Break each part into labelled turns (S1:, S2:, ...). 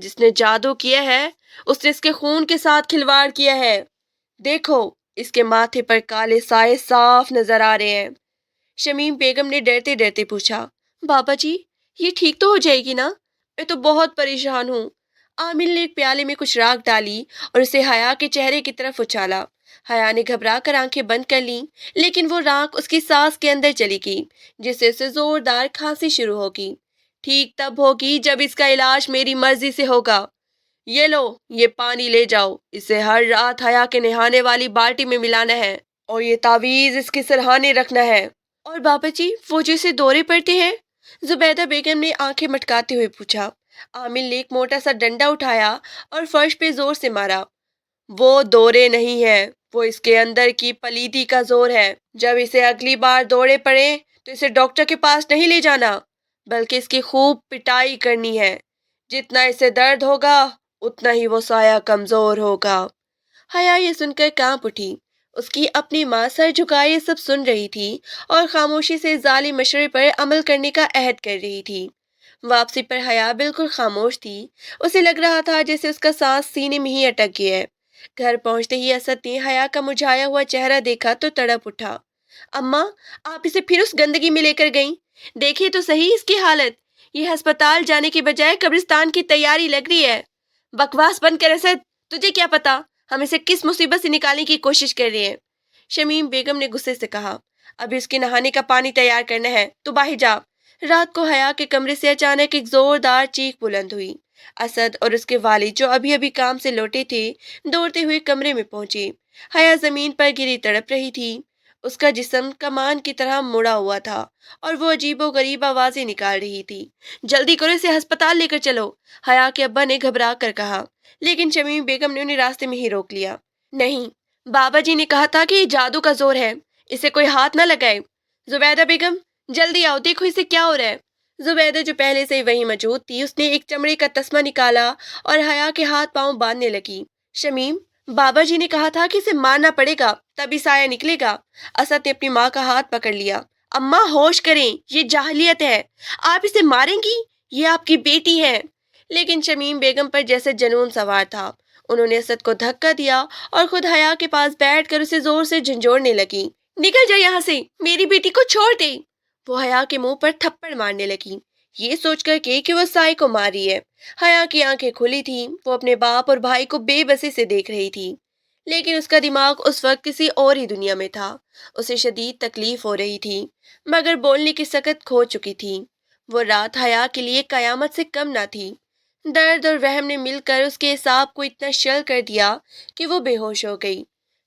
S1: جس نے جادو کیا ہے اس نے اس کے خون کے ساتھ کھلواڑ کیا ہے۔ دیکھو، اس کے ماتھے پر کالے سائے صاف نظر آ رہے ہیں۔ شمیم بیگم نے ڈرتے ڈرتے پوچھا، بابا جی یہ ٹھیک تو ہو جائے گی نا؟ میں تو بہت پریشان ہوں۔ عامل نے ایک پیالے میں کچھ راکھ ڈالی اور اسے حیا کے چہرے کی طرف اچھالا۔ حیا نے گھبرا کر آنکھیں بند کر لیں، لیکن وہ راکھ اس کی سانس کے اندر چلی گئی، جس سے اسے زوردار کھانسی شروع ہوگی۔ ٹھیک تب ہوگی جب اس کا علاج میری مرضی سے ہوگا۔ یہ لو، یہ پانی لے جاؤ، اسے ہر رات حیا کے نہانے والی بالٹی میں ملانا ہے اور یہ تعویذ اس کے سرہانے رکھنا ہے۔ اور بابا جی وہ جو اسے دورے پڑتے ہیں؟ زبیدہ بیگم نے آنکھیں مٹکاتے ہوئے پوچھا۔ عامل نے ایک موٹا سا ڈنڈا اٹھایا اور فرش پہ زور سے مارا۔ وہ دورے نہیں ہے، وہ اس کے اندر کی پلیتی کا زور ہے۔ جب اسے اگلی بار دورے پڑے تو اسے ڈاکٹر کے پاس نہیں لے جانا، بلکہ اس کی خوب پٹائی کرنی ہے۔ جتنا اسے درد ہوگا اتنا ہی وہ سایہ کمزور ہوگا۔ حیا یہ سن کر کانپ اٹھی۔ اس کی اپنی ماں سر جھکائے یہ سب سن رہی تھی اور خاموشی سے ظالم مشورے پر عمل کرنے کا عہد کر رہی تھی۔ واپسی پر حیا بالکل خاموش تھی۔ اسے لگ رہا تھا جیسے اس کا سانس سینے میں ہی اٹک گیا ہے۔ گھر پہنچتے ہی اسد نے حیا کا مرجھایا ہوا چہرہ دیکھا تو تڑپ اٹھا۔ اماں، آپ اسے پھر اس گندگی میں لے کر گئیں؟ دیکھیے تو صحیح اس کی حالت، یہ ہسپتال جانے کی بجائے قبرستان کی تیاری لگ رہی ہے۔ بکواس بند کر اسد، تجھے کیا پتا ہم اسے کس مصیبت سے نکالنے کی کوشش کر رہے ہیں؟ شمیم بیگم نے غصے سے کہا۔ ابھی اس کے نہانے کا پانی تیار کرنا ہے، تو باہر جا۔ رات کو حیا کے کمرے سے اچانک ایک زوردار چیخ بلند ہوئی۔ اسد اور اس کے والد جو ابھی ابھی کام سے لوٹے تھے دوڑتے ہوئے کمرے میں پہنچے۔ حیا زمین پر گری تڑپ رہی تھی۔ اس کا جسم کمان کی طرح مڑا ہوا تھا اور وہ عجیب و غریب آوازیں نکال رہی تھی۔ جلدی کرو، اسے ہسپتال لے کر چلو، حیا کے ابا نے گھبرا کر کہا، لیکن شمیم بیگم نے انہیں راستے میں ہی روک لیا۔ نہیں، بابا جی نے کہا تھا کہ یہ جادو کا زور ہے، اسے کوئی ہاتھ نہ لگائے۔ زبیدہ بیگم جلدی آؤ، دیکھو اسے کیا ہو رہا ہے۔ زبیدہ جو پہلے سے وہیں موجود تھی اس نے ایک چمڑے کا تسمہ نکالا اور حیا کے ہاتھ پاؤں باندھنے لگی۔ شمیم، بابا جی نے کہا تھا کہ اسے مارنا پڑے گا تبھی سایہ نکلے گا۔ اسد نے اپنی ماں کا ہاتھ پکڑ لیا۔ اماں ہوش کریں، یہ جاہلیت ہے، آپ اسے ماریں گی؟ یہ آپ کی بیٹی ہے۔ لیکن شمیم بیگم پر جیسے جنون سوار تھا۔ انہوں نے اسد کو دھکا دیا اور خود حیا کے پاس بیٹھ کر اسے زور سے جھنجھوڑنے لگی۔ نکل جا یہاں سے، میری بیٹی کو چھوڑ دے۔ وہ حیا کے منہ پر تھپڑ مارنے لگی، یہ سوچ کر کہ وہ سائے کو مار رہی ہے۔ حیا کی آنکھیں کھلی تھیں، وہ اپنے باپ اور بھائی کو بے بسی سے دیکھ رہی تھی، لیکن اس کا دماغ اس وقت کسی اور ہی دنیا میں تھا۔ اسے شدید تکلیف ہو رہی تھی، مگر بولنے کی سکت کھو چکی تھی۔ وہ رات حیا کے لیے قیامت سے کم نہ تھی۔ درد اور وہم نے مل کر اس کے اعصاب کو اتنا شل کر دیا کہ وہ بے ہوش ہو گئی۔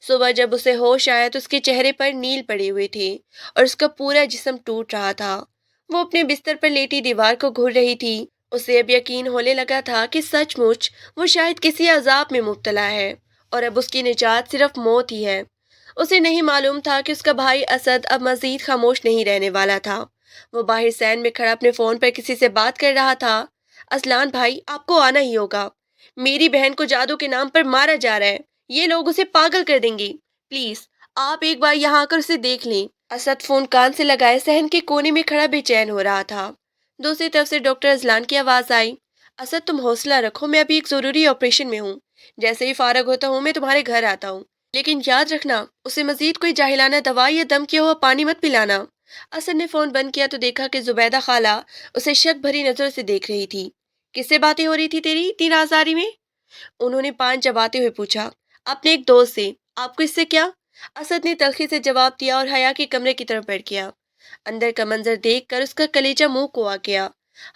S1: صبح جب اسے ہوش آیا تو اس کے چہرے پر نیل پڑے ہوئے تھے اور اس کا پورا جسم ٹوٹ رہا تھا۔ وہ اپنے بستر پر لیٹی دیوار کو گھور رہی تھی۔ اسے اب یقین ہونے لگا تھا کہ سچ مچ وہ شاید کسی عذاب میں مبتلا ہے اور اب اس کی نجات صرف موت ہی ہے۔ اسے نہیں معلوم تھا کہ اس کا بھائی اسد اب مزید خاموش نہیں رہنے والا تھا۔ وہ باہر سین میں کھڑا اپنے فون پر کسی سے بات کر رہا تھا۔ اسلان بھائی، آپ کو آنا ہی ہوگا، میری بہن کو جادو کے نام پر مارا جا رہا ہے، یہ لوگ اسے پاگل کر دیں گے، پلیز آپ ایک بار یہاں آ کر اسے دیکھ لیں۔ اسد فون کان سے لگائے صحن کے کونے میں کھڑا بے چین ہو رہا تھا۔ دوسری طرف سے ڈاکٹر اذلان کی آواز آئی، اسد تم حوصلہ رکھو، میں ابھی ایک ضروری آپریشن میں ہوں، جیسے ہی فارغ ہوتا ہوں میں تمہارے گھر آتا ہوں، لیکن یاد رکھنا اسے مزید کوئی جاہلانہ دوا یا دم کیا ہوا پانی مت پلانا۔ اسد نے فون بند کیا تو دیکھا کہ زبیدہ خالہ اسے شک بھری نظر سے دیکھ رہی تھی۔ کس سے باتیں ہو رہی تھی تیری اتنی رازداری میں؟ انہوں نے پان چباتے ہوئے پوچھا۔ اپنے ایک دوست سے۔ آپ کو اس سے کیا؟ اسد نے تلخی سے جواب دیا اور حیا کے کمرے کی طرف بیٹھ گیا۔ اندر کا منظر دیکھ کر اس کا کلیجہ منہ کو آ گیا۔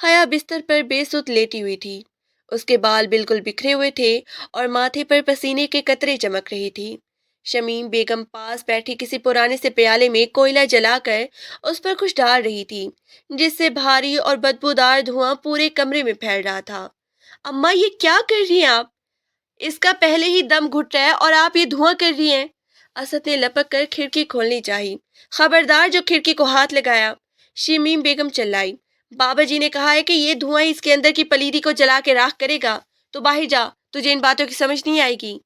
S1: حیا بستر پر بے سود لیٹی ہوئی تھی، اس کے بال بالکل بکھرے ہوئے تھے اور ماتھے پر پسینے کے قطرے چمک رہی تھی۔ شمیم بیگم پاس بیٹھی کسی پرانے سے پیالے میں کوئلہ جلا کر اس پر کچھ ڈال رہی تھی، جس سے بھاری اور بدبودار دھواں پورے کمرے میں پھیل رہا تھا۔ اماں یہ کیا کر رہی ہیں آپ؟ اس کا پہلے ہی دم گھٹ رہا ہے اور آپ یہ دھواں کر رہی ہیں۔ اسد نے لپک کر کھڑکی کھولنی چاہی۔ خبردار جو کھڑکی کو ہاتھ لگایا، شمیم بیگم چلائی۔ بابا جی نے کہا ہے کہ یہ دھواں اس کے اندر کی پلیدی کو جلا کے راکھ کرے گا، تو باہر جا، تجھے ان باتوں کی سمجھ نہیں آئے گی۔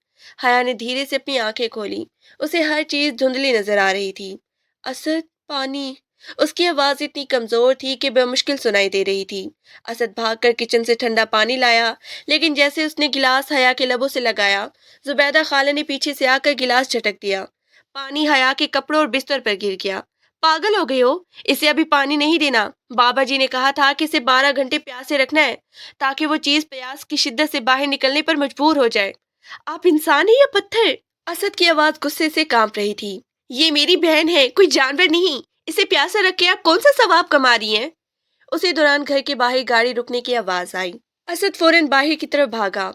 S1: حیا نے دھیرے سے اپنی آنکھیں کھولی، اسے ہر چیز دھندلی نظر آ رہی تھی۔ اسد، پانی، اس کی آواز اتنی کمزور تھی کہ بمشکل سنائی دے رہی تھی۔ اسد بھاگ کر کچن سے ٹھنڈا پانی لایا، لیکن جیسے اس نے گلاس حیا کے لبوں سے لگایا، زبیدہ خالہ نے پیچھے سے آ کر گلاس جھٹک دیا۔ پانی حیا کے کپڑوں اور بستر پر گر گیا۔ پاگل ہو گئے ہو؟ اسے ابھی پانی نہیں دینا۔ بابا جی نے کہا تھا کہ اسے 12 گھنٹے پیاسے رکھنا ہے تاکہ وہ چیز پیاس کی شدت سے باہر نکلنے پر مجبور ہو جائے۔ آپ انسان ہیں یا پتھر؟ اسد کی آواز غصے سے کانپ رہی تھی۔ یہ میری بہن ہے، کوئی جانور نہیں۔ اسے پیاسا رکھ کے آپ کون سا ثواب کما رہی ہیں؟ اسی دوران گھر کے باہر گاڑی رکنے کی آواز آئی۔ اسد فوراً باہر کی طرف بھاگا۔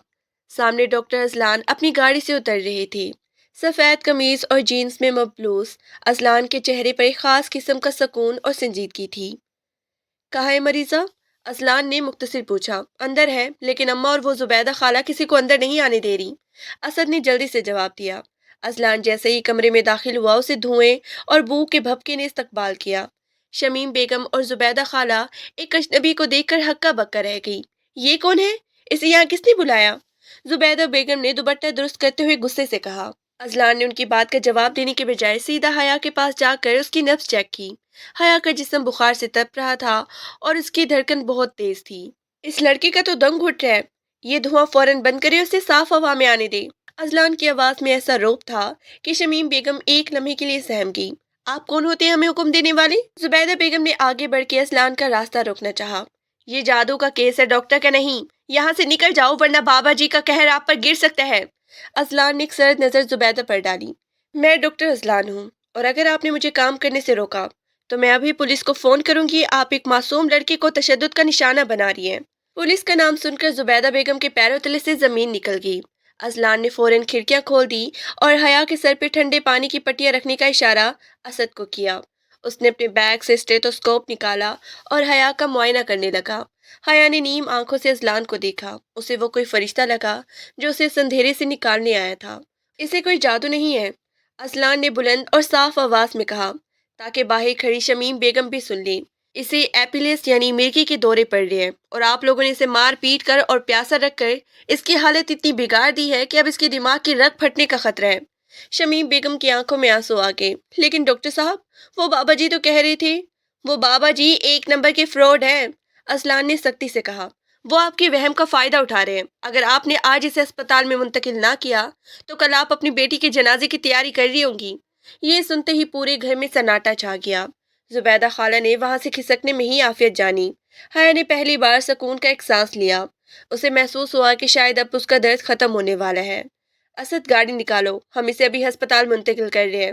S1: سامنے ڈاکٹر اذلان اپنی گاڑی سے اتر رہے تھے، سفید قمیض اور جینز میں ملبوس۔ اذلان کے چہرے پر ایک خاص قسم کا سکون اور سنجیدگی تھی۔ کہاں ہے مریضہ؟ اذلان نے مختصر پوچھا۔ اندر ہے، لیکن اماں اور وہ زبیدہ خالہ کسی کو اندر نہیں آنے دے رہی۔ اسد نے جلدی سے جواب دیا۔ اذلان جیسے ہی کمرے میں داخل ہوا، اسے دھوئیں اور بو کے بھپکے نے استقبال کیا۔ شمیم بیگم اور زبیدہ خالہ ایک اجنبی کو دیکھ کر ہکا بکا رہ گئی۔ یہ کون ہے؟ اسے یہاں کس نے بلایا؟ زبیدہ بیگم نے دوپٹہ درست کرتے ہوئے غصے سے کہا۔ اذلان نے ان کی بات کا جواب دینے کے بجائے سیدھا حیا کے پاس جا کر اس کی نبض چیک کی۔ حیا کا جسم بخار سے تپ رہا تھا اور اس کی دھڑکن بہت تیز تھی۔ اس لڑکے کا تو دم گھٹ رہا ہے، یہ دھواں فوراً بند کرے، اسے صاف ہوا میں آنے دے۔ اذلان کی آواز میں ایسا روب تھا کہ شمیم بیگم ایک لمحے کے لیے سہم گئی۔ آپ کون ہوتے ہیں ہمیں حکم دینے والے؟ زبیدہ بیگم نے آگے بڑھ کے اذلان کا راستہ روکنا چاہا۔ یہ جادو کا کیس ہے، ڈاکٹر کا نہیں۔ یہاں سے نکل جاؤ ورنہ بابا جی کا قہر آپ پر گر سکتا ہے۔ اذلان نے ایک سرد نظر زبیدہ پر ڈالی۔ میں ڈاکٹر اذلان ہوں، اور اگر آپ نے مجھے کام کرنے سے روکا تو میں ابھی پولیس کو فون کروں گی۔ آپ ایک معصوم لڑکے کو تشدد کا نشانہ بنا رہی ہیں۔ پولیس کا نام سن کر زبیدہ بیگم کے پیروں تلے سے زمین نکل گئی۔ اذلان نے فوراً کھڑکیاں کھول دی اور حیا کے سر پہ ٹھنڈے پانی کی پٹیاں رکھنے کا اشارہ اسد کو کیا۔ اس نے اپنے بیگ سے اسٹیتھوسکوپ نکالا اور حیا کا معائنہ کرنے لگا۔ حیا نے نیم آنکھوں سے اذلان کو دیکھا۔ اسے وہ کوئی فرشتہ لگا جو اسے اس اندھیرے سے نکالنے آیا تھا۔ اسے کوئی جادو نہیں ہے، اذلان نے بلند اور صاف آواز میں کہا تاکہ باہر کھڑی شمیم بیگم بھی سن لیں۔ اسے ایپیلیس یعنی مرگی کے دورے پڑ رہے ہیں اور آپ لوگوں نے اسے مار پیٹ کر اور پیاسا رکھ کر اس کی حالت اتنی بگاڑ دی ہے کہ اب اس کے دماغ کی رگ پھٹنے کا خطرہ ہے۔ شمیم بیگم کی آنکھوں میں آنسو آ گئے۔ لیکن ڈاکٹر صاحب، وہ بابا جی تو کہہ رہے تھے۔ وہ بابا جی ایک نمبر کے فراڈ ہیں، اذلان نے سختی سے کہا۔ وہ آپ کے وہم کا فائدہ اٹھا رہے ہیں۔ اگر آپ نے آج اسے اسپتال میں منتقل نہ کیا تو کل آپ اپنی بیٹی کے جنازے کی تیاری کر رہی ہوں گی۔ یہ سنتے ہی پورے گھر میں سناٹا چھا گیا۔ زبیدہ خالہ نے وہاں سے کھسکنے میں ہی عافیت جانی۔ حیا نے پہلی بار سکون کا ایک سانس لیا۔ اسے محسوس ہوا کہ شاید اب اس کا درد ختم ہونے والا ہے۔ اسد، گاڑی نکالو، ہم اسے ابھی ہسپتال منتقل کر رہے ہیں،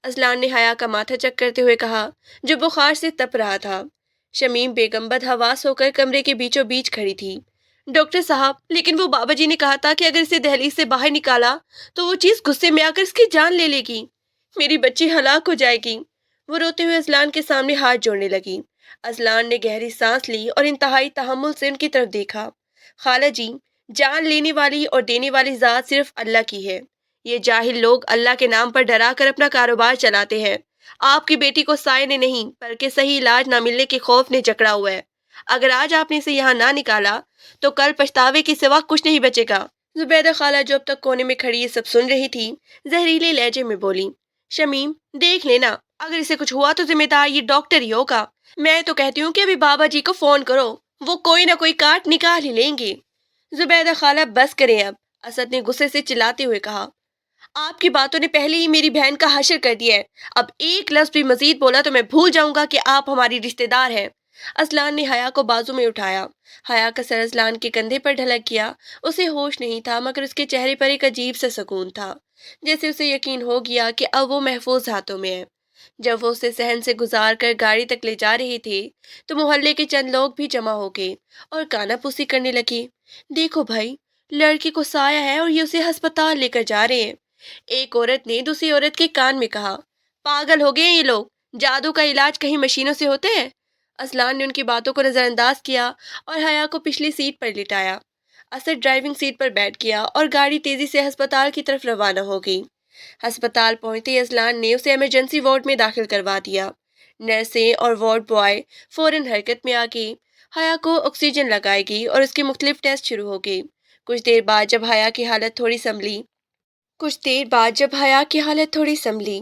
S1: اذلان نے حیا کا ماتھا چک کرتے ہوئے کہا، جو بخار سے تپ رہا تھا۔ شمیم بیگم بدحواس ہو کر کمرے کے بیچوں بیچ کھڑی تھی۔ ڈاکٹر صاحب، لیکن وہ بابا جی نے کہا تھا کہ اگر اسے دہلیز سے باہر نکالا تو وہ چیز غصے میں آ کر اس کی جان لے لے گی۔ میری بچی ہلاک ہو جائے گی۔ وہ روتے ہوئے اذلان کے سامنے ہاتھ جوڑنے لگی۔ اذلان نے گہری سانس لی اور انتہائی تحمل سے ان کی طرف دیکھا۔ خالہ جی، جان لینے والی اور دینے والی ذات صرف اللہ کی ہے۔ یہ جاہل لوگ اللہ کے نام پر ڈرا کر اپنا کاروبار چلاتے ہیں۔ آپ کی بیٹی کو سائے نے نہیں بلکہ صحیح علاج نہ ملنے کے خوف نے جکڑا ہوا ہے۔ اگر آج آپ نے اسے یہاں نہ نکالا تو کل پچھتاوے کے سوا کچھ نہیں بچے گا۔ زبیدہ خالہ جو اب تک کونے میں کھڑی یہ سب سن رہی تھی، زہریلے لہجے میں بولی، شمیم، دیکھ لینا، اگر اسے کچھ ہوا تو ذمہ دار یہ ڈاکٹر ہی ہوگا۔ میں تو کہتی ہوں کہ ابھی بابا جی کو فون کرو، وہ کوئی نہ کوئی کاٹ نکال ہی لیں گے۔ زبیدہ خالہ، بس کریں اب، اسد نے غصے سے چلاتے ہوئے کہا۔ آپ کی باتوں نے پہلے ہی میری بہن کا حشر کر دیا ہے۔ اب ایک لفظ بھی مزید بولا تو میں بھول جاؤں گا کہ آپ ہماری رشتہ دار ہیں۔ اذلان نے حیا کو بازو میں اٹھایا۔ حیا کا سر اذلان کے کندھے پر ڈھلک گیا۔ اسے ہوش نہیں تھا مگر اس کے چہرے پر ایک عجیب سا سکون تھا، جیسے اسے یقین ہو گیا کہ اب وہ محفوظ ہاتھوں میں ہے۔ جب وہ اسے صحن سے گزار کر گاڑی تک لے جا رہے تھے تو محلے کے چند لوگ بھی جمع ہو گئے اور کانا پوسی کرنے لگے۔ دیکھو بھائی، لڑکی کو سایہ ہے اور یہ اسے ہسپتال لے کر جا رہے ہیں، ایک عورت نے دوسری عورت کے کان میں کہا۔ پاگل ہو گئے ہیں یہ لوگ، جادو کا علاج کہیں مشینوں سے ہوتے ہیں؟ اذلان نے ان کی باتوں کو نظر انداز کیا اور حیا کو پچھلی سیٹ پر لٹایا۔ اسد ڈرائیونگ سیٹ پر بیٹھ گیا اور گاڑی تیزی سے ہسپتال کی طرف روانہ ہو گئی۔ ہسپتال پہنچتے ہی اذلان نے اسے ایمرجنسی وارڈ میں داخل کروا دیا۔ نرسیں اور وارڈ بوائے فوراً حرکت میں آ گئی۔ حیا کو آکسیجن لگائی گئی اور اس کے مختلف ٹیسٹ شروع ہو گئے۔ کچھ دیر بعد جب حیا کی حالت تھوڑی سنبھلی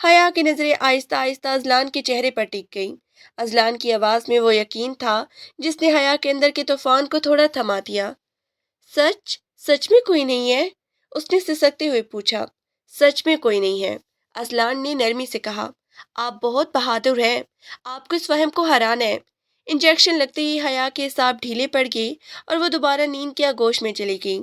S1: حیا کی نظریں آہستہ آہستہ ازلان کے چہرے پر ٹک گئیں۔ ازلان کی آواز میں وہ یقین تھا جس نے حیا کے اندر کے طوفان کو تھوڑا تھما دیا۔ سچ؟ سچ میں کوئی نہیں ہے؟ اس نے سسکتے ہوئے پوچھا۔ سچ میں کوئی نہیں ہے، ازلان نے نرمی سے کہا۔ آپ بہت بہادر ہیں، آپ کو اس وہم کو ہرانا ہے۔ انجیکشن لگتے ہی حیا کے اعصاب ڈھیلے پڑ گئے اور وہ دوبارہ نیند کے آغوش میں چلی گئی۔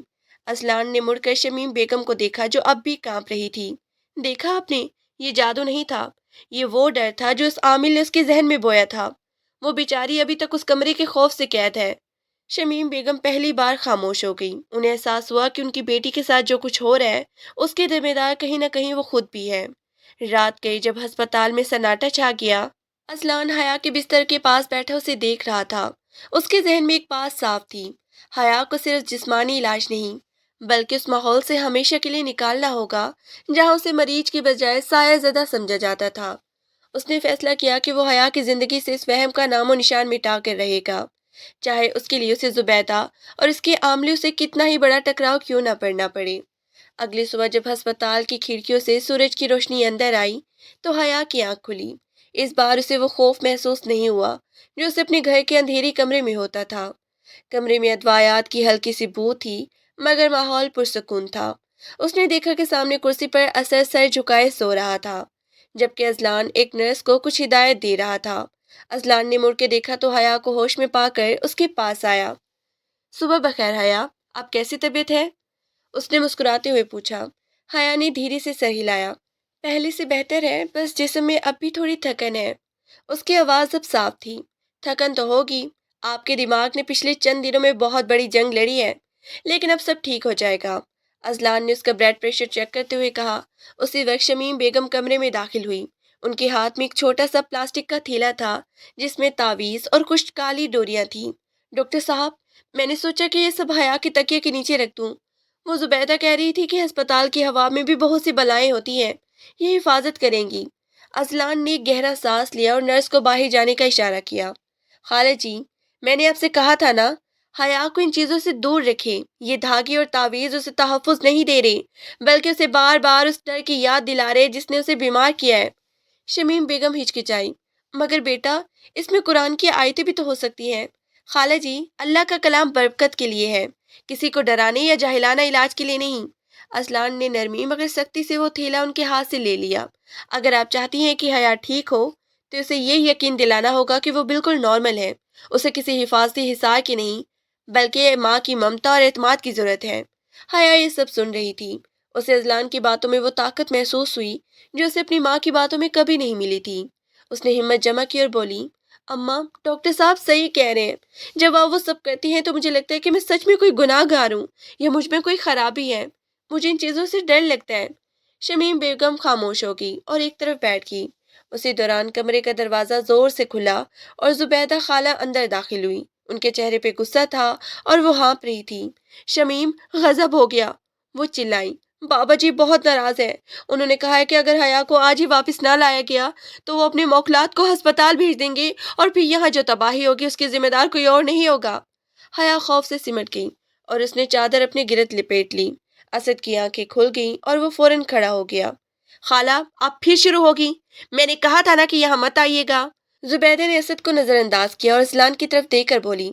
S1: ازلان نے مڑ کر شمیم بیگم کو دیکھا جو اب بھی کانپ رہی تھی۔ دیکھا آپ نے، یہ جادو نہیں تھا، یہ وہ ڈر تھا جو اس عامل نے اس کے ذہن میں بویا تھا۔ وہ بیچاری ابھی تک اس کمرے کے خوف سے قید ہے۔ شمیم بیگم پہلی بار خاموش ہو گئی۔ انہیں احساس ہوا کہ ان کی بیٹی کے ساتھ جو کچھ ہو رہا ہے اس کے ذمہ دار کہیں نہ کہیں وہ خود بھی ہے۔ رات گئی جب ہسپتال میں سناٹا چھا گیا۔ ازلان حیا کے بستر کے پاس بیٹھا اسے دیکھ رہا تھا۔ اس کے ذہن میں ایک بات صاف تھی، حیا کو صرف جسمانی علاج نہیں بلکہ اس ماحول سے ہمیشہ کے لیے نکالنا ہوگا جہاں اسے مریض کی بجائے سایہ زدہ سمجھا جاتا تھا۔ اس نے فیصلہ کیا کہ وہ حیا کی زندگی سے اس وہم کا نام و نشان مٹا کر رہے گا، چاہے اس کے لیے اسے زبیدہ اور اس کے عاملوں سے کتنا ہی بڑا ٹکراؤ کیوں نہ پڑنا پڑے۔ اگلی صبح جب ہسپتال کی کھڑکیوں سے سورج کی روشنی اندر آئی تو حیا کی آنکھ کھلی۔ اس بار اسے وہ خوف محسوس نہیں ہوا جو اسے اپنے گھر کے اندھیری کمرے میں ہوتا تھا۔ کمرے میں ادویات کی ہلکی سی بو تھی مگر ماحول پرسکون تھا۔ اس نے دیکھا کہ سامنے کرسی پر اثر سر جھکائے سو رہا تھا جبکہ ازلان ایک نرس کو کچھ ہدایت دے رہا تھا۔ ازلان نے مڑ کے دیکھا تو حیا کو ہوش میں پا کر اس کے پاس آیا۔ صبح بخیر حیا، آپ کیسی طبیعت ہے؟ اس نے مسکراتے ہوئے پوچھا۔ حیا نے دھیرے سے سر ہلایا۔ پہلے سے بہتر ہے، بس جسم میں اب بھی تھوڑی تھکن ہے۔ اس کی آواز اب صاف تھی۔ تھکن تو ہوگی، آپ کے دماغ نے پچھلے چند دنوں میں بہت بڑی جنگ لڑی ہے، لیکن اب سب ٹھیک ہو جائے گا۔ ازلان نے اس کا بلڈ پریشر چیک کرتے ہوئے کہا۔ اسی وقت شمیم بیگم کمرے میں داخل ہوئی۔ ان کے ہاتھ میں ایک چھوٹا سا پلاسٹک کا تھیلا تھا جس میں تعویذ اور کچھ کالی ڈوریاں تھیں۔ ڈاکٹر صاحب، میں نے سوچا کہ یہ سب حیا کے تکیے کے نیچے رکھ دوں۔ وہ زبیدہ کہہ رہی تھی کہ ہسپتال کی ہوا میں بھی بہت سی بلائیں ہوتی ہیں، یہ حفاظت کریں گی۔ ازلان نے گہرا سانس لیا اور نرس کو باہر جانے کا اشارہ کیا۔ خالہ جی، میں نے آپ سے کہا تھا نا، حیا کو ان چیزوں سے دور رکھیں۔ یہ دھاگے اور تعویذ اسے تحفظ نہیں دے رہے بلکہ اسے بار بار اس ڈر کی یاد دلا رہے جس نے اسے بیمار کیا ہے۔ شمیم بیگم ہچکچائی۔ مگر بیٹا، اس میں قرآن کی آیتیں بھی تو ہو سکتی ہیں۔ خالہ جی، اللہ کا کلام برکت کے لیے ہے، کسی کو ڈرانے یا جاہلانہ علاج کے لیے نہیں۔ ازلان نے نرمی مگر سختی سے وہ تھیلا ان کے ہاتھ سے لے لیا۔ اگر آپ چاہتی ہیں کہ حیا ٹھیک ہو تو اسے یہ یقین دلانا ہوگا کہ وہ بالکل نارمل ہے، اسے کسی حفاظتی حصار کی نہیں بلکہ ماں کی ممتا اور اعتماد کی ضرورت ہے۔ حیا یہ سب سن رہی تھی۔ اسے ازلان کی باتوں میں وہ طاقت محسوس ہوئی جو اسے اپنی ماں کی باتوں میں کبھی نہیں ملی تھی۔ اس نے ہمت جمع کی اور بولی، اماں، ڈاکٹر صاحب صحیح کہہ رہے ہیں۔ جب آپ وہ سب کرتی ہیں تو مجھے لگتا ہے کہ میں سچ میں کوئی گناہ گار ہوں یا مجھ میں کوئی خرابی ہے۔ مجھے ان چیزوں سے ڈر لگتا ہے۔ شمیم بیگم خاموش ہو گئی اور ایک طرف بیٹھ گئی۔ اسی دوران کمرے کا دروازہ زور سے کھلا اور زبیدہ خالہ اندر داخل ہوئی۔ ان کے چہرے پہ غصہ تھا اور وہ ہانپ رہی تھی۔ شمیم غضب ہو گیا۔ وہ چلائی، بابا جی بہت ناراض ہے۔ انہوں نے کہا ہے کہ اگر حیا کو آج ہی واپس نہ لایا گیا تو وہ اپنے موکلات کو ہسپتال بھیج دیں گے اور پھر یہاں جو تباہی ہوگی اس کے ذمہ دار کوئی اور نہیں ہوگا۔ حیا خوف سے سمٹ گئی اور اس نے چادر اپنے گرد لپیٹ لی۔ اسد کی آنکھیں کھل گئیں اور وہ فوراً کھڑا ہو گیا۔ خالہ، آپ پھر شروع ہوگی؟ میں نے کہا تھا نا کہ یہاں مت آئیے گا۔ زبیدہ نے اسد کو نظر انداز کیا اور ازلان کی طرف دیکھ کر بولی،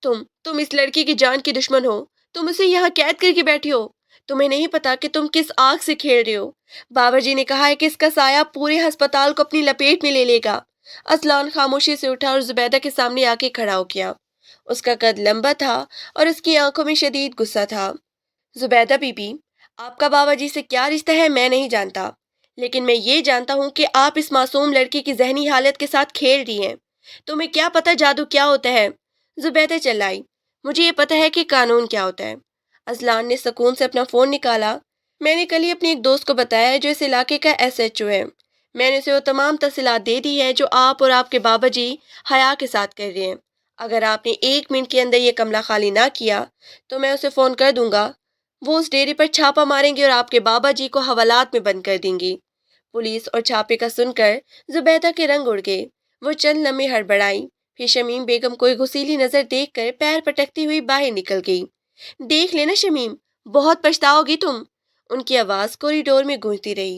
S1: تم اس لڑکی کی جان کی دشمن ہو، تم اسے یہاں قید کر کے بیٹھی ہو، تمہیں نہیں پتا کہ تم کس آگ سے کھیل رہے ہو۔ بابا جی نے کہا ہے کہ اس کا سایہ پورے ہسپتال کو اپنی لپیٹ میں لے لے گا۔ ازلان خاموشی سے اٹھا اور زبیدہ کے سامنے آ کے کھڑا ہو گیا۔ اس کا قد لمبا تھا اور اس کی آنکھوں میں شدید غصہ تھا۔ زبیدہ بی بی، آپ کا بابا جی سے کیا رشتہ ہے میں نہیں جانتا، لیکن میں یہ جانتا ہوں کہ آپ اس معصوم لڑکی کی ذہنی حالت کے ساتھ کھیل رہی ہیں۔ تمہیں کیا پتا جادو کیا ہوتا ہے؟ زبیدہ چلائی، مجھے یہ پتا ہے کہ قانون کیا ہوتا ہے۔ ازلان نے سکون سے اپنا فون نکالا۔ میں نے کل ہی اپنی ایک دوست کو بتایا ہے جو اس علاقے کا ایس ایچ او ہے۔ میں نے اسے وہ تمام تفصیلات دے دی ہے جو آپ اور آپ کے بابا جی حیا کے ساتھ کر رہے ہیں۔ اگر آپ نے 1 منٹ کے اندر یہ کمرہ خالی نہ کیا تو میں اسے فون کر دوں گا، وہ اس ڈیرے پر چھاپا ماریں گے اور آپ کے بابا جی کو حوالات میں بند کر دیں گے۔ پولیس اور چھاپے کا سن کر زبیدہ کے رنگ اڑ گئے۔ وہ چند لمحے ہڑبڑائی، پھر شمیم بیگم کو ایک غصیلی نظر دیکھ کر پیر پٹکتی ہوئی باہر نکل گئی۔ دیکھ لینا شمیم، بہت پچھتاؤ گی تم۔ ان کی آواز کوریڈور میں گونجتی رہی۔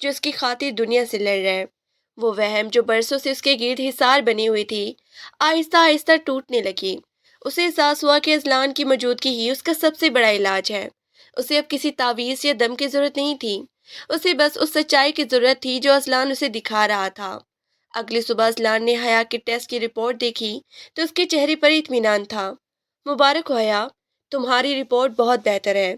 S1: جو اس کی خاطر دنیا سے لڑ رہا ہے۔ وہ وہم جو برسوں سے اس کے گرد حصار بنی ہوئی تھی، آہستہ آہستہ ٹوٹنے لگی۔ اسے احساس ہوا کہ اذلان کی موجودگی ہی اس کا سب سے بڑا علاج ہے۔ اسے اب کسی تعویذ یا دم کی ضرورت نہیں تھی، اسے بس اس سچائی کی ضرورت تھی جو اذلان اسے دکھا رہا تھا۔ اگلی صبح اذلان نے حیا کے ٹیسٹ کی رپورٹ دیکھی تو اس کے چہرے پر اطمینان تھا۔ مبارک ہو حیا، تمہاری رپورٹ بہت بہتر ہے۔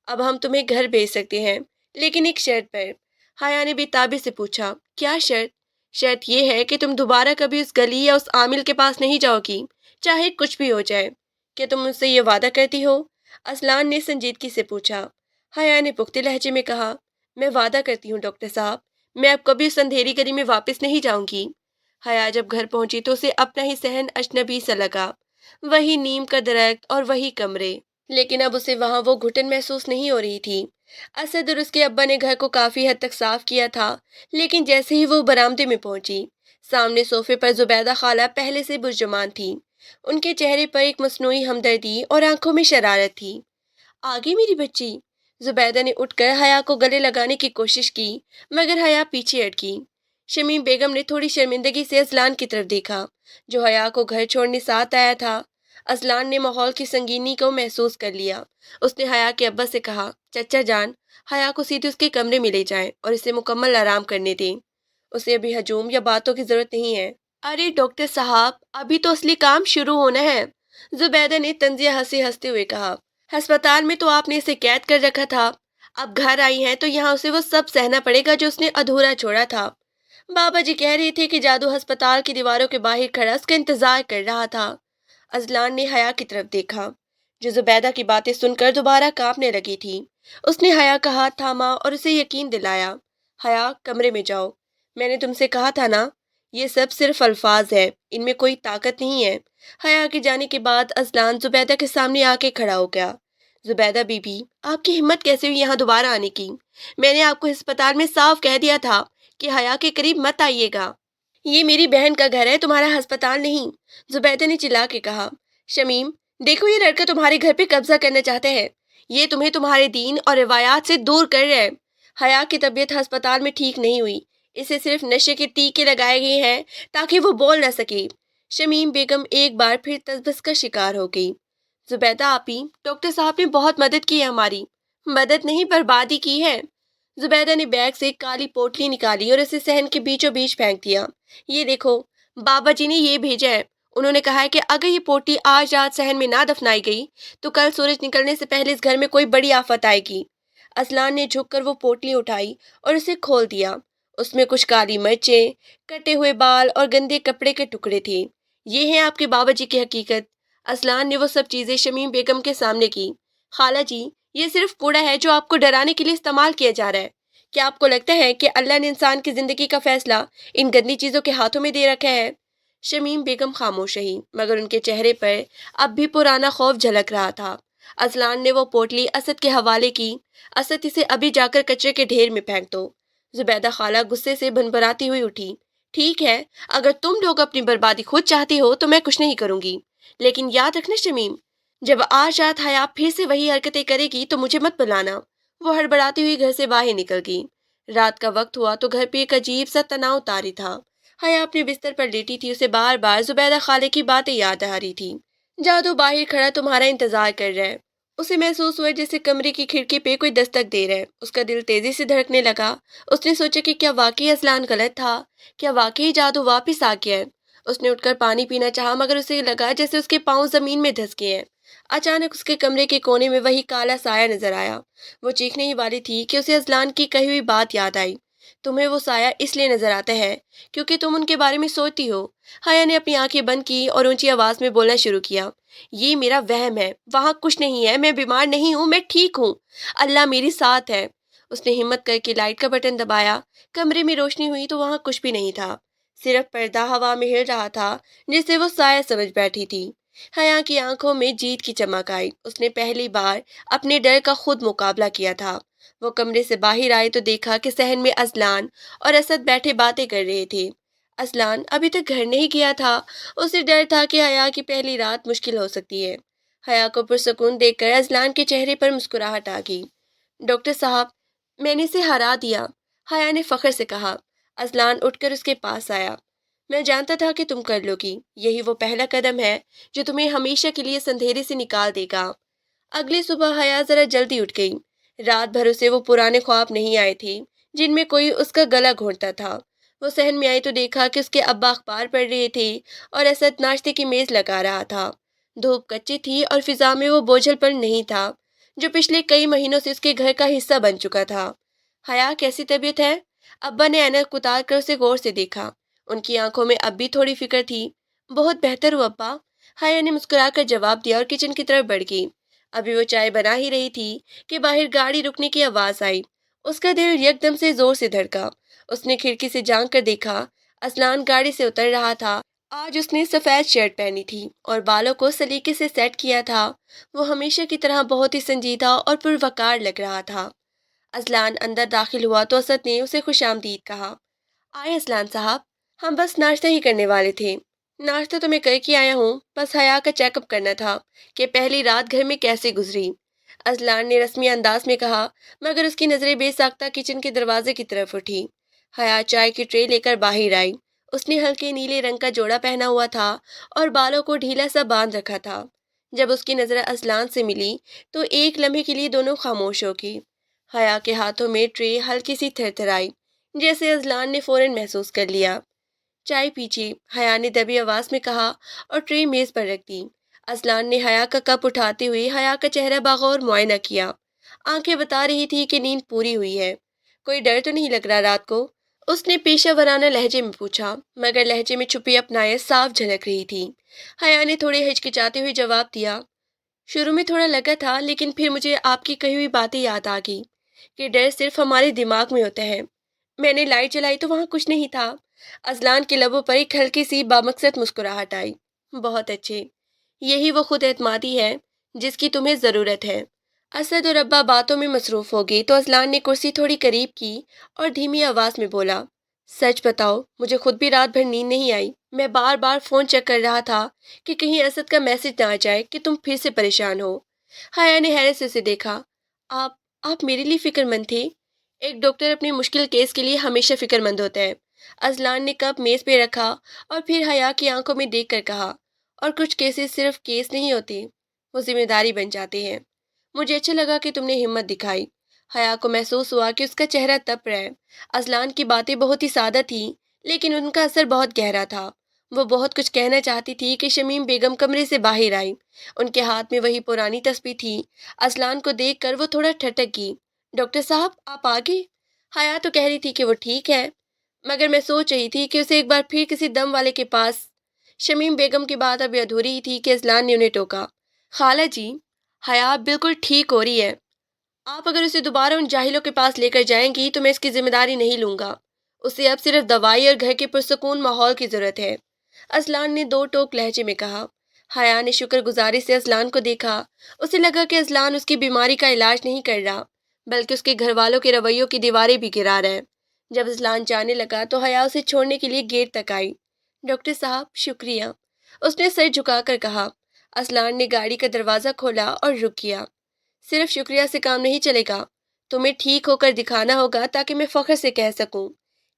S1: اب ہم تمہیں گھر بھیج سکتے ہیں، لیکن ایک شرط پر۔ حیا نے بے تابی سے پوچھا، کیا شرط؟ شرط یہ ہے کہ تم دوبارہ کبھی اس گلی یا اس عامل کے پاس نہیں جاؤ گی، چاہے کچھ بھی ہو جائے۔ کیا تم مجھ سے یہ وعدہ کرتی ہو؟ اذلان نے سنجیدگی سے پوچھا۔ حیا نے پختہ لہجے میں کہا، میں وعدہ کرتی ہوں ڈاکٹر صاحب، میں اب کبھی اس اندھیری گلی میں واپس نہیں جاؤں گی۔ حیا جب گھر پہنچی تو اسے اپنا ہی صحن اجنبی سا لگا، وہی نیم کا درخت اور وہی کمرے، لیکن اب اسے وہاں وہ گھٹن محسوس نہیں ہو رہی تھی۔ اسد اور اس کے ابا نے گھر کو کافی حد تک صاف کیا تھا، لیکن جیسے ہی وہ برآمدے میں پہنچی، سامنے صوفے پر زبیدہ خالہ پہلے سے برجمان تھی۔ ان کے چہرے پر ایک مصنوعی ہمدردی اور آنکھوں میں شرارت تھی۔ آگے میری بچی، زبیدہ نے اٹھ کر حیا کو گلے لگانے کی کوشش کی، مگر حیا پیچھے ہٹ گئی۔ شمیم بیگم نے تھوڑی شرمندگی سے اذلان کی طرف دیکھا، جو حیا کو گھر چھوڑنے ساتھ آیا تھا۔ اذلان نے ماحول کی سنگینی کو محسوس کر لیا۔ اس نے حیا کے ابا سے کہا، چچا جان، حیا کو سیدھے اس کے کمرے میں لے جائیں اور اسے مکمل آرام کرنے دیں۔ اسے ابھی ہجوم یا باتوں کی ضرورت نہیں ہے۔ ارے ڈاکٹر صاحب، ابھی تو اصلی کام شروع ہونا ہے، زبیدہ نے طنزیہ ہنستے ہوئے کہا۔ ہسپتال میں تو آپ نے اسے قید کر رکھا تھا، اب گھر آئی ہیں تو یہاں اسے وہ سب سہنا پڑے گا جو اس نے ادھورا چھوڑا تھا۔ بابا جی کہہ رہے تھے کہ جادو ہسپتال کی دیواروں کے باہر کھڑا اس کا انتظار کر رہا تھا۔ اذلان نے حیا کی طرف دیکھا، جو زبیدہ کی باتیں سن کر دوبارہ کانپنے لگی تھی۔ اس نے حیا کا ہاتھ تھاما اور اسے یقین دلایا۔ حیا، کمرے میں جاؤ، میں نے تم سے کہا تھا نا، یہ سب صرف الفاظ ہیں، ان میں کوئی طاقت نہیں ہے۔ حیا کے جانے کے بعد اذلان زبیدہ کے سامنے آ کے کھڑا ہو گیا۔ زبیدہ بی بی، آپ کی ہمت کیسے ہوئی یہاں دوبارہ آنے کی؟ میں نے آپ کو ہسپتال میں صاف کہہ دیا تھا کہ حیا کے قریب مت آئیے گا۔ یہ میری بہن کا گھر ہے، تمہارا ہسپتال نہیں، زبیدہ نے چلا کے کہا۔ شمیم، دیکھو یہ لڑکا تمہارے گھر پہ قبضہ کرنا چاہتا ہے، یہ تمہیں تمہارے دین اور روایات سے دور کر رہا ہے۔ حیا کی طبیعت ہسپتال میں ٹھیک نہیں ہوئی، اسے صرف نشے کے ٹیکے لگائے گئے ہیں تاکہ وہ بول نہ سکے۔ شمیم بیگم ایک بار پھر تذبذب کا شکار ہو گئی۔ زبیدہ آپی، ڈاکٹر صاحب نے بہت مدد کی ہے ہماری۔ مدد نہیں، بربادی کی ہے۔ زبیدہ نے بیگ سے ایک کالی پوٹلی نکالی اور اسے صحن کے بیچوں بیچ پھینک دیا۔ یہ دیکھو، بابا جی نے یہ بھیجا ہے، انہوں نے کہا ہے کہ اگر یہ پوٹلی آج رات صحن میں نہ دفنائی گئی تو کل سورج نکلنے سے پہلے اس گھر میں کوئی بڑی آفت آئے گی۔ اذلان نے جھک کر وہ پوٹلی اٹھائی اور اسے کھول دیا۔ اس میں کچھ کالی مرچیں، کٹے ہوئے بال اور گندے کپڑے کے ٹکڑے تھے۔ یہ ہیں آپ کے بابا جی کی حقیقت۔ اذلان نے وہ سب چیزیں شمیم بیگم کے سامنے کی۔ خالہ جی، یہ صرف کوڑا ہے جو آپ کو ڈرانے کے لیے استعمال کیا جا رہا ہے۔ کیا آپ کو لگتا ہے کہ اللہ نے انسان کی زندگی کا فیصلہ ان گندی چیزوں کے ہاتھوں میں دے رکھا ہے؟ شمیم بیگم خاموش رہی، مگر ان کے چہرے پر اب بھی پرانا خوف جھلک رہا تھا۔ اذلان نے وہ پوٹلی اسد کے حوالے کی۔ اسد، اسے ابھی جا کر کچرے کے ڈھیر میں پھینک دو۔ زبیدہ خالہ غصے سے بھنبھراتی ہوئی اٹھی۔ ٹھیک ہے، اگر تم لوگ اپنی بربادی خود چاہتے ہو تو میں کچھ نہیں کروں گی، لیکن یاد رکھنا شمیم، جب آج رات حیا پھر سے وہی حرکتیں کرے گی تو مجھے مت بلانا۔ وہ ہڑبڑاتی ہوئی گھر سے باہر نکل گئی۔ رات کا وقت ہوا تو گھر پہ ایک عجیب سا تناؤ طاری تھا۔ حیا اپنے بستر پر لیٹی تھی، اسے بار بار زبیدہ خالے کی باتیں یاد آ رہی تھی۔ جادو باہر کھڑا تمہارا انتظار کر رہا ہے۔ اسے محسوس ہوا جیسے کمرے کی کھڑکی پہ کوئی دستک دے رہا ہے۔ اس کا دل تیزی سے دھڑکنے لگا۔ اس نے سوچا کہ کیا واقعی اذلان غلط تھا؟ کیا واقعی جادو واپس آ گیا ہے؟ اس نے اٹھ کر پانی پینا چاہا، مگر اسے لگا جیسے اس کے پاؤں زمین میں دھس گئے ہیں۔ اچانک اس کے کمرے کے کونے میں وہی کالا سایہ نظر آیا۔ وہ چیخنے ہی والی تھی کہ اسے اذلان کی کہی ہوئی بات یاد آئی۔ تمہیں وہ سایہ اس لیے نظر آتا ہے کیونکہ تم ان کے بارے میں سوچتی ہو۔ حیا نے اپنی آنکھیں بند کی اور اونچی آواز میں بولنا شروع کیا۔ یہ میرا وہم ہے، وہاں کچھ نہیں ہے، میں بیمار نہیں ہوں، میں ٹھیک ہوں، اللہ میری ساتھ ہے۔ اس نے ہمت کر کے لائٹ کا بٹن دبایا۔ کمرے میں روشنی ہوئی تو وہاں کچھ بھی نہیں تھا، صرف پردہ ہوا میں ہل رہا تھا جسے وہ سایہ سمجھ بیٹھی تھی۔ حیا کی آنکھوں میں جیت کی چمک آئی۔ اس نے پہلی بار اپنے ڈر کا خود مقابلہ کیا تھا۔ وہ کمرے سے باہر آئے تو دیکھا کہ صحن میں اذلان اور اسد بیٹھے باتیں کر رہے تھے۔ اذلان ابھی تک گھر نہیں گیا تھا۔ اسے ڈر تھا کہ حیا کی پہلی رات مشکل ہو سکتی ہے۔ حیا کو پرسکون دیکھ کر اذلان کے چہرے پر مسکراہٹ آ گئی۔ ڈاکٹر صاحب، میں نے اسے ہرا دیا، حیا نے فخر سے کہا۔ اذلان اٹھ کر اس کے پاس آیا۔ میں جانتا تھا کہ تم کر لو گی، یہی وہ پہلا قدم ہے جو تمہیں ہمیشہ کے لیے اس اندھیرے سے نکال دے گا۔ اگلی صبح حیا ذرا جلدی اٹھ گئی۔ رات بھر اسے وہ پرانے خواب نہیں آئے تھے جن میں کوئی اس کا گلا گھونٹتا تھا۔ وہ صحن میں آئی تو دیکھا کہ اس کے ابا اخبار پڑھ رہے تھے اور اسد ناشتے کی میز لگا رہا تھا۔ دھوپ کچی تھی اور فضا میں وہ بوجھل پن نہیں تھا جو پچھلے کئی مہینوں سے اس کے گھر کا حصہ بن چکا تھا۔ حیا کیسی طبیعت ہے؟ ابا نے اینک اتار کر اسے غور سے دیکھا۔ ان کی آنکھوں میں اب بھی تھوڑی فکر تھی۔ بہت بہتر ہوں ابا، حیا نے مسکرا کر جواب دیا اور کچن کی طرف بڑھ گئی۔ ابھی وہ چائے بنا ہی رہی تھی کہ باہر گاڑی رکنے کی آواز آئی۔ اس کا دل یکدم سے زور سے دھڑکا۔ اس نے کھڑکی سے جھانک کر دیکھا۔ اذلان گاڑی سے اتر رہا تھا۔ آج اس نے سفید شرٹ پہنی تھی اور بالوں کو سلیقے سے سیٹ کیا تھا۔ وہ ہمیشہ کی طرح بہت ہی سنجیدہ اور پروقار لگ رہا تھا۔ اذلان اندر داخل ہوا تو اسد نے اسے خوش آمدید کہا۔ آئے اذلان صاحب، ہم بس ناشتہ ہی کرنے والے تھے۔ ناشتہ تو میں کر کے آیا ہوں، بس حیا کا چیک اپ کرنا تھا کہ پہلی رات گھر میں کیسے گزری۔ اذلان نے رسمی انداز میں کہا، مگر اس کی نظریں بے ساختہ کچن کے دروازے کی طرف اٹھی۔ حیا چائے کی ٹرے لے کر باہر آئی۔ اس نے ہلکے نیلے رنگ کا جوڑا پہنا ہوا تھا اور بالوں کو ڈھیلا سا باندھ رکھا تھا۔ جب اس کی نظر اذلان سے ملی تو ایک لمحے کے لیے دونوں خاموش ہو گئی۔ حیا کے ہاتھوں میں ٹرے ہلکی سی تھرتھرائی، جیسے اذلان نے فوراً محسوس کر لیا۔ چائے پیجیے، حیا نے دبی آواز میں کہا اور ٹرے میز پر رکھ دی۔ اذلان نے حیا کا کپ اٹھاتے ہوئے حیا کا چہرہ بغور معائنہ کیا۔ آنکھیں بتا رہی تھی کہ نیند پوری ہوئی ہے۔ کوئی ڈر تو نہیں لگ رہا رات کو؟ اس نے پیشہ ورانہ لہجے میں پوچھا، مگر لہجے میں چھپی اپنائیت صاف جھلک رہی تھی۔ حیا نے تھوڑے ہچکچاتے ہوئے جواب دیا، شروع میں تھوڑا لگا تھا، لیکن پھر مجھے آپ کی کہی ہوئی باتیں یاد آ گئی کہ ڈر صرف ہمارے دماغ میں ہوتا ہے۔ میں نے لائٹ جلائی تو وہاں کچھ نہیں تھا۔ اذلان کے لبوں پر ایک ہلکی سی بامقصد مسکراہٹ آئی۔ بہت اچھے، یہی وہ خود اعتمادی ہے جس کی تمہیں ضرورت ہے۔ اسد اور ابا باتوں میں مصروف ہو گئی تو اذلان نے کرسی تھوڑی قریب کی اور دھیمی آواز میں بولا، سچ بتاؤ، مجھے خود بھی رات بھر نیند نہیں آئی۔ میں بار بار فون چیک کر رہا تھا کہ کہیں اسد کا میسج نہ آ جائے کہ تم پھر سے پریشان ہو۔ حیا نے حیرت سے اسے دیکھا۔ آپ آپ میرے لیے فکر مند تھے؟ ایک ڈاکٹر اپنے مشکل کیس کے لیے ہمیشہ فکر مند ہوتا ہے۔ اذلان نے کپ میز پہ رکھا اور پھر حیا کی آنکھوں میں دیکھ کر کہا، اور کچھ کیسز صرف کیس نہیں ہوتے، وہ ذمہ داری بن جاتے ہیں۔ مجھے اچھا لگا کہ تم نے ہمت دکھائی۔ حیا کو محسوس ہوا کہ اس کا چہرہ تپ رہا ہے۔ اذلان کی باتیں بہت ہی سادہ تھیں، لیکن ان کا اثر بہت گہرا تھا۔ وہ بہت کچھ کہنا چاہتی تھی کہ شمیم بیگم کمرے سے باہر آئی۔ ان کے ہاتھ میں وہی پرانی تسبیح تھی۔ اذلان کو دیکھ کر وہ تھوڑا ٹھٹک گئی۔ ڈاکٹر صاحب، آپ آ گئے؟ حیا تو کہہ رہی تھی کہ وہ ٹھیک ہے، مگر میں سوچ رہی تھی کہ اسے ایک بار پھر کسی دم والے کے پاس۔ شمیم بیگم کی بات ابھی ادھوری ہی تھی کہ اذلان نے انہیں ٹوکا۔ خالہ جی، حیا بالکل ٹھیک ہو رہی ہے۔ آپ اگر اسے دوبارہ ان جاہلوں کے پاس لے کر جائیں گی تو میں اس کی ذمہ داری نہیں لوں گا۔ اسے اب صرف دوائی اور گھر کے پرسکون ماحول کی ضرورت ہے، اذلان نے دو ٹوک لہجے میں کہا۔ حیا نے شکر گزاری سے اذلان کو دیکھا۔ اسے لگا کہ اذلان اس کی بیماری کا علاج نہیں کر رہا، بلکہ اس کے گھر والوں کے رویوں کی دیواریں بھی گرا رہا ہے۔ جب اذلان جانے لگا تو حیا اسے چھوڑنے کے لیے گیٹ تک آئی۔ ڈاکٹر صاحب، شکریہ، اس نے سر جھکا کر کہا۔ اذلان نے گاڑی کا دروازہ کھولا اور رک گیا۔ صرف شکریہ سے کام نہیں چلے گا، تمہیں ٹھیک ہو کر دکھانا ہوگا تاکہ میں فخر سے کہہ سکوں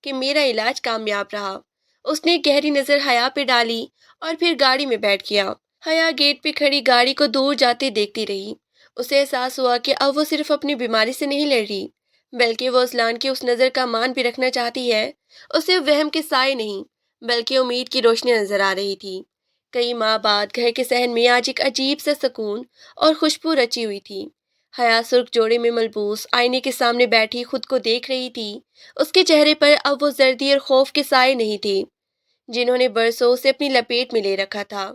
S1: کہ میرا علاج کامیاب رہا۔ اس نے گہری نظر حیا پہ ڈالی اور پھر گاڑی میں بیٹھ گیا۔ حیا گیٹ پہ کھڑی گاڑی کو دور جاتے دیکھتی رہی۔ اسے احساس ہوا کہ اب وہ صرف اپنی بیماری سے نہیں لڑ رہی، بلکہ وہ اذلان کی اس نظر کا مان بھی رکھنا چاہتی ہے۔ اسے وہم کے سائے نہیں، بلکہ امید کی روشنیاں نظر آ رہی تھی۔ کئی ماہ بعد گھر کے صحن میں آج ایک عجیب سا سکون اور خوشبو رچی ہوئی تھی۔ حیا سرخ جوڑے میں ملبوس آئینے کے سامنے بیٹھی خود کو دیکھ رہی تھی۔ اس کے چہرے پر اب وہ زردی اور خوف کے سائے نہیں تھے جنہوں نے برسوں سے اپنی لپیٹ میں لے رکھا تھا۔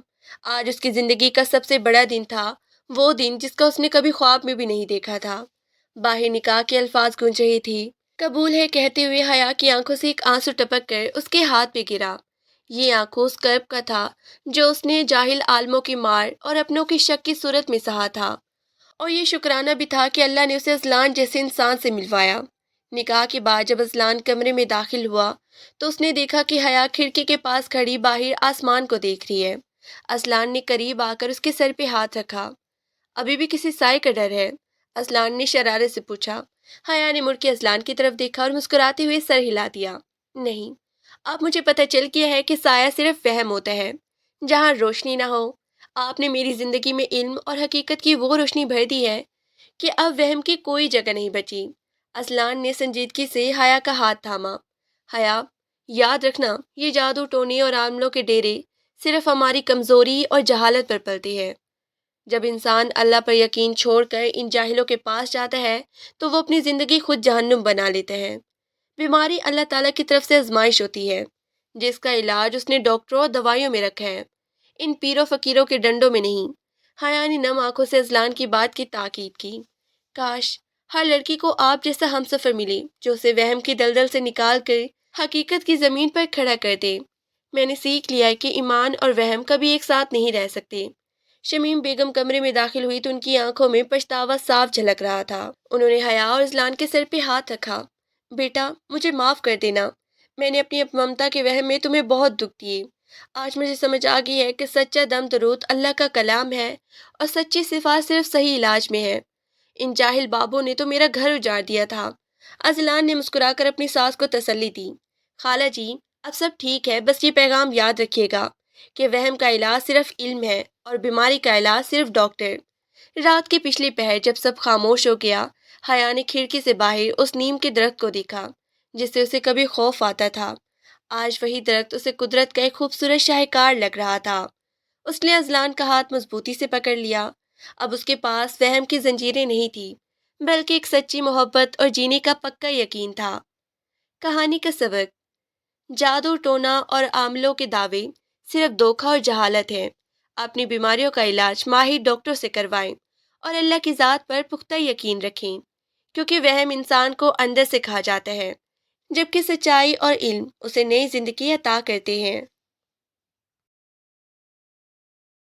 S1: آج اس کی زندگی کا سب سے بڑا دن تھا، وہ دن جس کا اس نے کبھی خواب میں بھی نہیں دیکھا تھا۔ باہر نکاح کے الفاظ گونج رہے تھے۔ قبول ہے کہتے ہوئے حیا کی آنکھوں سے ایک آنسو ٹپک کر اس کے ہاتھ پہ گرا۔ یہ آنکھوں اس کرب کا تھا جو اس نے جاہل عالموں کی مار اور اپنوں کی شک کی صورت میں سہا تھا، اور یہ شکرانہ بھی تھا کہ اللہ نے اسے اذلان جیسے انسان سے ملوایا۔ نکاح کے بعد جب اذلان کمرے میں داخل ہوا تو اس نے دیکھا کہ حیا کھڑکی کے پاس کھڑی باہر آسمان کو دیکھ رہی ہے۔ اذلان نے قریب آ کر اس کے سر پہ ہاتھ رکھا۔ ابھی بھی کسی سائے کا ڈر ہے؟ اذلان نے شرارت سے پوچھا۔ حیا نے مڑ کے اذلان کی طرف دیکھا اور مسکراتے ہوئے سر ہلا دیا۔ نہیں، اب مجھے پتہ چل گیا ہے کہ سایہ صرف وہم ہوتا ہے جہاں روشنی نہ ہو۔ آپ نے میری زندگی میں علم اور حقیقت کی وہ روشنی بھر دی ہے کہ اب وہم کی کوئی جگہ نہیں بچی۔ اذلان نے سنجیدگی سے حیا کا ہاتھ تھاما۔ حیا، یاد رکھنا، یہ جادو ٹونے اور عاملوں کے ڈیرے صرف ہماری کمزوری اور جہالت پر پلتے ہیں۔ جب انسان اللہ پر یقین چھوڑ کر ان جاہلوں کے پاس جاتا ہے تو وہ اپنی زندگی خود جہنم بنا لیتا ہے۔ بیماری اللہ تعالیٰ کی طرف سے آزمائش ہوتی ہے جس کا علاج اس نے ڈاکٹروں اور دوائیوں میں رکھا ہے، ان پیروں فقیروں کے ڈنڈوں میں نہیں۔ حیا نے نم آنکھوں سے اذلان کی بات کی تاکید کی۔ کاش ہر لڑکی کو آپ جیسا ہم سفر ملے جو اسے وہم کی دلدل سے نکال کر حقیقت کی زمین پر کھڑا کر دے۔ میں نے سیکھ لیا ہے کہ ایمان اور وہم کبھی ایک ساتھ نہیں رہ سکتے۔ شمیم بیگم کمرے میں داخل ہوئی تو ان کی آنکھوں میں پچھتاوا صاف جھلک رہا تھا۔ انہوں نے حیا اور اذلان کے سر پہ ہاتھ رکھا۔ بیٹا، مجھے معاف کر دینا، میں نے اپنی ممتا کے وہم میں تمہیں بہت دکھ دیے۔ آج مجھے سمجھ آ گئی ہے کہ سچا دم درود اللہ کا کلام ہے اور سچی صفات صرف صحیح علاج میں ہے۔ ان جاہل بابوں نے تو میرا گھر اجاڑ دیا تھا۔ اذلان نے مسکرا کر اپنی ساس کو تسلی دی۔ خالہ جی، اب سب ٹھیک ہے، بس یہ پیغام یاد رکھیے گا کہ وہم کا علاج صرف علم ہے اور بیماری کا علاج صرف ڈاکٹر۔ رات کے پچھلے پہر جب سب خاموش ہو گیا، حیا نے کھڑکی سے باہر اس نیم کے درخت کو دیکھا جس سے اسے کبھی خوف آتا تھا۔ آج وہی درخت اسے قدرت کا ایک خوبصورت شاہکار لگ رہا تھا۔ اس نے اذلان کا ہاتھ مضبوطی سے پکڑ لیا۔ اب اس کے پاس وہم کی زنجیریں نہیں تھی بلکہ ایک سچی محبت اور جینے کا پکا یقین تھا۔ کہانی کا سبق: جادو ٹونا اور عاملوں کے دعوے صرف دھوکہ اور جہالت ہے۔ اپنی بیماریوں کا علاج ماہر ڈاکٹر سے کروائیں اور اللہ کی ذات پر پختہ یقین رکھیں، کیونکہ وہم انسان کو اندر سے کھا جاتا ہے جبکہ سچائی اور علم اسے نئی زندگی عطا کرتے ہیں۔